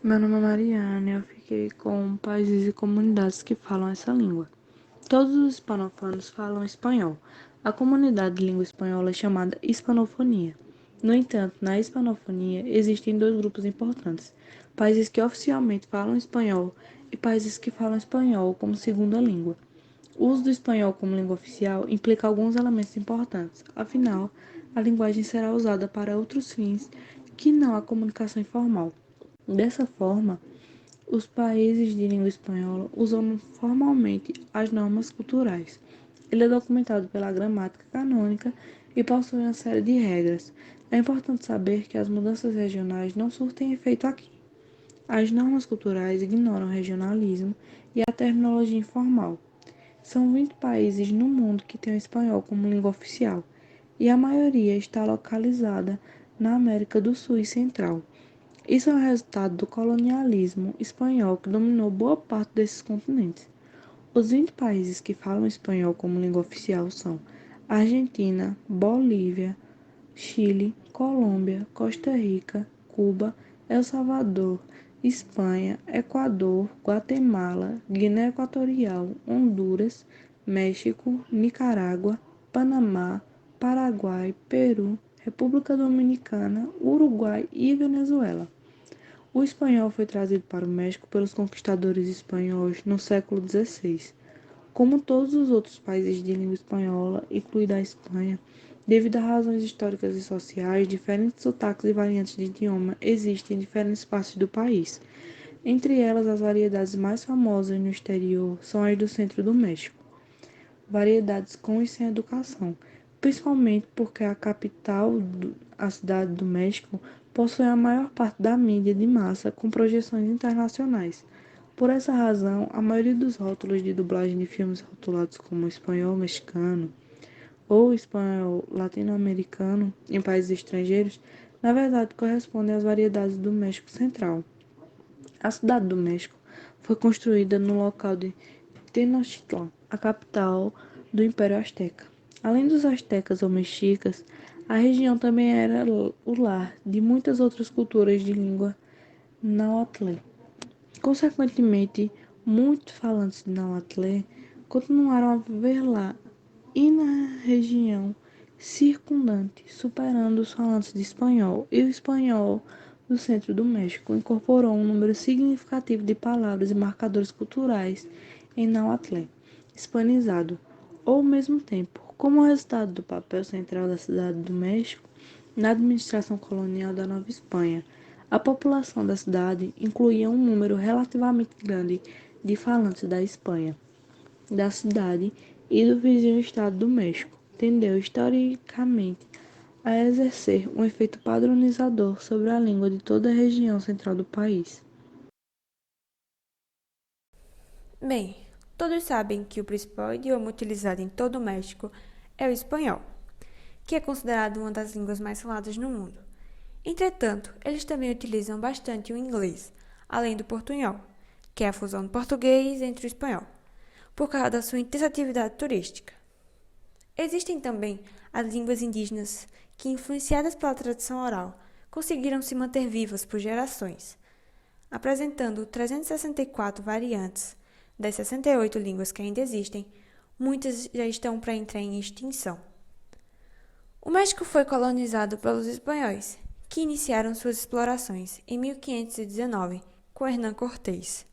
Meu nome é Mariana e eu fiquei com países e comunidades que falam essa língua. Todos os hispanofonos falam espanhol. A comunidade de língua espanhola é chamada hispanofonia. No entanto, na hispanofonia existem dois grupos importantes: países que oficialmente falam espanhol e países que falam espanhol como segunda língua. O uso do espanhol como língua oficial implica alguns elementos importantes, afinal, a linguagem será usada para outros fins que não a comunicação informal. Dessa forma, os países de língua espanhola usam formalmente as normas culturais. Ele é documentado pela gramática canônica e possui uma série de regras. É importante saber que as mudanças regionais não surtem efeito aqui. As normas culturais ignoram o regionalismo e a terminologia informal. São 20 países no mundo que têm o espanhol como língua oficial, e a maioria está localizada na América do Sul e Central. Isso é o resultado do colonialismo espanhol que dominou boa parte desses continentes. Os 20 países que falam espanhol como língua oficial são Argentina, Bolívia, Chile, Colômbia, Costa Rica, Cuba, El Salvador, Espanha, Equador, Guatemala, Guiné Equatorial, Honduras, México, Nicarágua, Panamá, Paraguai, Peru, República Dominicana, Uruguai e Venezuela. O espanhol foi trazido para o México pelos conquistadores espanhóis no século XVI. Como todos os outros países de língua espanhola, incluída a Espanha, devido a razões históricas e sociais, diferentes sotaques e variantes de idioma existem em diferentes partes do país. Entre elas, as variedades mais famosas no exterior são as do centro do México, variedades com e sem educação, principalmente porque a capital, a cidade do México, possui a maior parte da mídia de massa com projeções internacionais. Por essa razão, a maioria dos rótulos de dublagem de filmes rotulados como espanhol mexicano ou espanhol latino-americano em países estrangeiros, na verdade correspondem às variedades do México Central. A cidade do México foi construída no local de Tenochtitlan, a capital do Império Azteca. Além dos astecas ou mexicas, a região também era o lar de muitas outras culturas de língua náhuatl. Consequentemente, muitos falantes de náhuatl continuaram a viver lá e na região circundante, superando os falantes de espanhol, e o espanhol do centro do México incorporou um número significativo de palavras e marcadores culturais em náhuatl hispanizado, ao mesmo tempo, como resultado do papel central da cidade do México na administração colonial da Nova Espanha. A população da cidade incluía um número relativamente grande de falantes da Espanha, da cidade e do vizinho estado do México, tendeu historicamente a exercer um efeito padronizador sobre a língua de toda a região central do país. Bem, todos sabem que o principal idioma utilizado em todo o México é o espanhol, que é considerado uma das línguas mais faladas no mundo. Entretanto, eles também utilizam bastante o inglês, além do portunhol, que é a fusão do português entre o espanhol, por causa da sua intensa atividade turística. Existem também as línguas indígenas que, influenciadas pela tradição oral, conseguiram se manter vivas por gerações, apresentando 364 variantes. Das 68 línguas que ainda existem, muitas já estão para entrar em extinção. O México foi colonizado pelos espanhóis, que iniciaram suas explorações em 1519 com Hernán Cortés.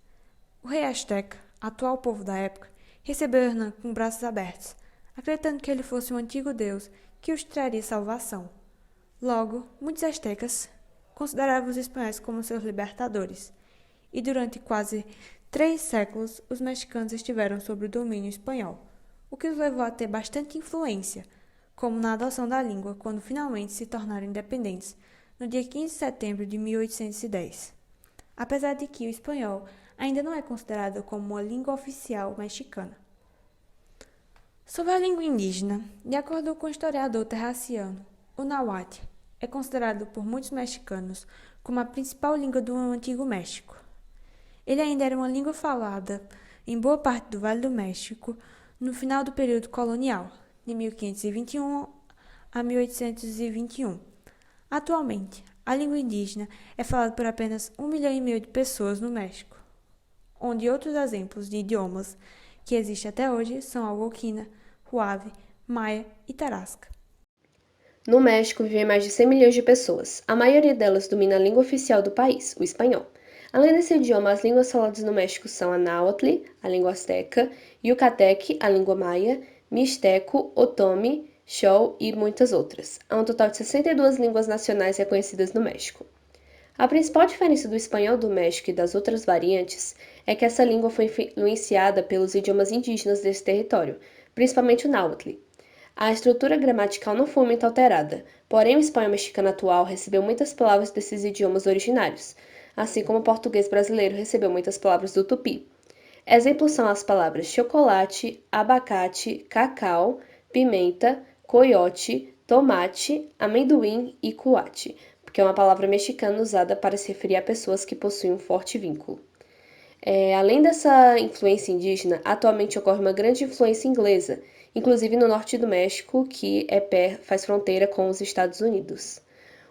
O rei Azteca, atual povo da época, recebeu Hernán com braços abertos, acreditando que ele fosse um antigo deus que os traria salvação. Logo, muitos astecas consideravam os espanhóis como seus libertadores, e durante quase 3 séculos os mexicanos estiveram sob o domínio espanhol, o que os levou a ter bastante influência, como na adoção da língua quando finalmente se tornaram independentes, no dia 15 de setembro de 1810. Apesar de que o espanhol ainda não é considerado como uma língua oficial mexicana. Sobre a língua indígena, de acordo com o historiador terraciano, o náhuatl é considerado por muitos mexicanos como a principal língua do Antigo México. Ele ainda era uma língua falada em boa parte do Vale do México no final do período colonial, de 1521 a 1821. Atualmente, A língua indígena é falada por apenas 1,5 milhão de pessoas no México, onde outros exemplos de idiomas que existem até hoje são algonquina, Huave, Maia e Tarasca. No México vivem mais de 100 milhões de pessoas. A maioria delas domina a língua oficial do país, o espanhol. Além desse idioma, as línguas faladas no México são a náhuatl, a língua asteca, yucateque, a língua maia, mixteco, otome, xol e muitas outras. Há um total de 62 línguas nacionais reconhecidas no México. A principal diferença do espanhol do México e das outras variantes é que essa língua foi influenciada pelos idiomas indígenas desse território, principalmente o náhuatl. A estrutura gramatical não foi muito alterada, porém o espanhol mexicano atual recebeu muitas palavras desses idiomas originários, assim como o português brasileiro recebeu muitas palavras do tupi. Exemplos são as palavras chocolate, abacate, cacau, pimenta, coiote, tomate, amendoim e cuate, que é uma palavra mexicana usada para se referir a pessoas que possuem um forte vínculo. Além dessa influência indígena, atualmente ocorre uma grande influência inglesa, inclusive no norte do México, que faz fronteira com os Estados Unidos.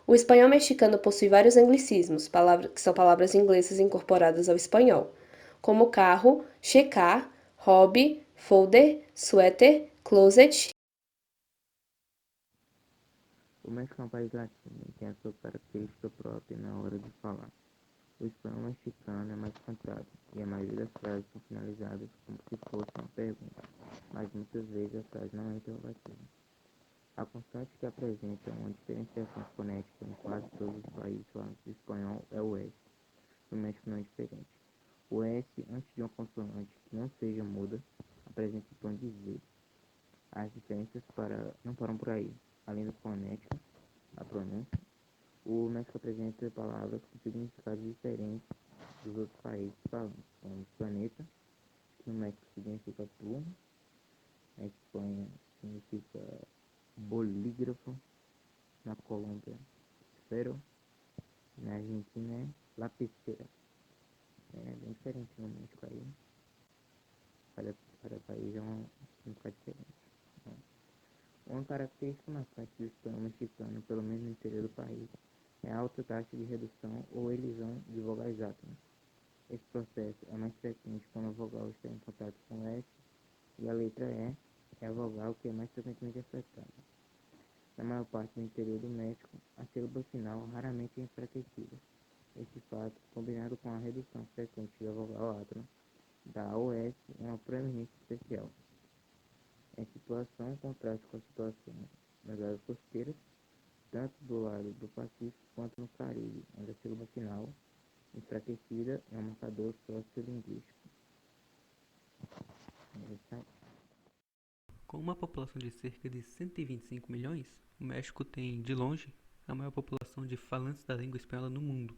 O espanhol mexicano possui vários anglicismos, que são palavras inglesas incorporadas ao espanhol, como carro, checar, hobby, folder, suéter, closet. O México é um país latino e tem a sua característica própria na hora de falar. O espanhol mexicano é mais cantado, e a maioria das frases são finalizadas como se fosse uma pergunta, mas muitas vezes a frase não é interrogativa. A constante que apresenta uma diferenciação fonética em quase todos os países falantes de espanhol é o S. No México não é diferente. O S, antes de uma consoante que não seja muda, apresenta o tom de Z. As diferenças não param por aí. Além da fonética, a pronúncia, o México apresenta palavras com significados diferentes dos outros países falantes, como planeta, que no México significa pluma, na Espanha significa bolígrafo, na Colômbia esfero, na Argentina é lapicera. É bem diferente no México aí, cada país é um significado diferente. Uma característica marcante do espanhol mexicano, pelo menos no interior do país, é a alta taxa de redução ou elisão de vogais átonas. Esse processo é mais frequente quando a vogal está em contato com o S e a letra E é a vogal que é mais frequentemente afetada. Na maior parte do interior do México, a sílaba final raramente é enfraquecida. Esse fato, combinado com a redução frequente da vogal átona, dá ao S uma proeminência especial. Essa situação contrasta com a situação nas áreas costeiras, tanto do lado do Pacífico quanto no Caribe, onde a sílaba final, enfraquecida, é um marcador sociolinguístico. Com uma população de cerca de 125 milhões, o México tem, de longe, a maior população de falantes da língua espanhola no mundo,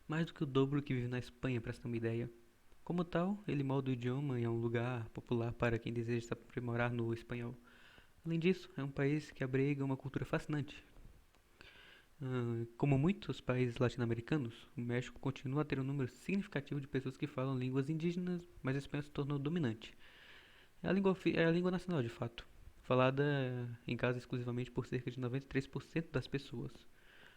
mais do que o dobro que vive na Espanha, para se ter uma ideia. Como tal, ele molda o idioma e é um lugar popular para quem deseja se aprimorar no espanhol. Além disso, é um país que abriga uma cultura fascinante. Como muitos países latino-americanos, o México continua a ter um número significativo de pessoas que falam línguas indígenas, mas o espanhol se tornou dominante. É a língua nacional, de fato, falada em casa exclusivamente por cerca de 93% das pessoas.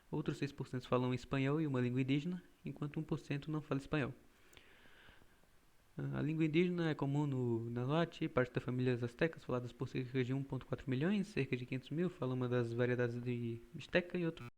Outros 6% falam espanhol e uma língua indígena, enquanto 1% não fala espanhol. A língua indígena é comum no Nahuatl, parte das famílias astecas, faladas por cerca de 1,4 milhões, cerca de 500 mil falam uma das variedades de Mixteca e outros